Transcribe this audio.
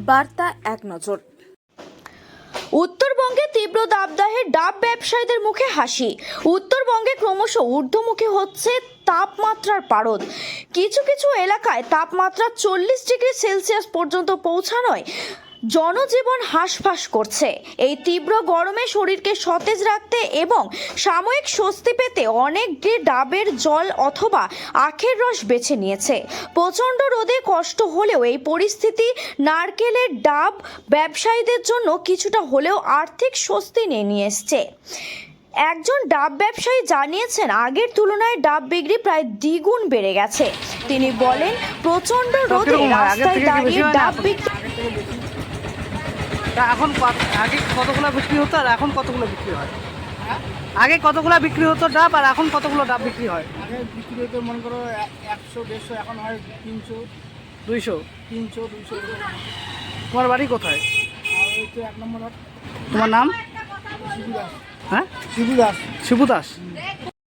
বার্তা এক নজর। উত্তরবঙ্গে তীব্র দাবদাহে ডাব ব্যবসায়ীদের মুখে হাসি। উত্তরবঙ্গে ক্রমশ ঊর্ধ্বমুখী হচ্ছে তাপমাত্রার পারদ। কিছু কিছু এলাকায় তাপমাত্রা 40 ডিগ্রি সেলসিয়াস পর্যন্ত পৌঁছানোয় জনজীবন হাঁসফাঁস করছে। এই তীব্র গরমে শরীরকে সতেজ রাখতে এবং সাময়িক স্বস্তি পেতে অনেকে ডাবের জল অথবা আখের রস বেছে নিয়েছে। প্রচণ্ড রোদে কষ্ট হলেও এই পরিস্থিতি নারকেলের ডাব ব্যবসায়ীদের জন্য কিছুটা হলেও আর্থিক স্বস্তি নিয়ে এসছে। একজন ডাব ব্যবসায়ী জানিয়েছেন, আগের তুলনায় ডাব বিক্রি প্রায় দ্বিগুণ বেড়ে গেছে। তিনি বলেন, প্রচণ্ড রোদে রাস্তায় দাঁড়িয়ে ডাব বিক্রি এখন আগে কতগুলো বিক্রি হতো আর এখন কতগুলো বিক্রি হয়? আগে কতগুলো বিক্রি হতো ডাব আর এখন কতগুলো ডাব বিক্রি হয়? আগে বিক্রি হতো মনে করো 100-150, এখন হয় 300, 200। 300-200। তোমার বাড়ি কোথায়? আর ওই তো 1 নম্বর হাট। তোমার নাম? শিবু দাস। হ্যাঁ, শিবু দাস। শিবু দাস।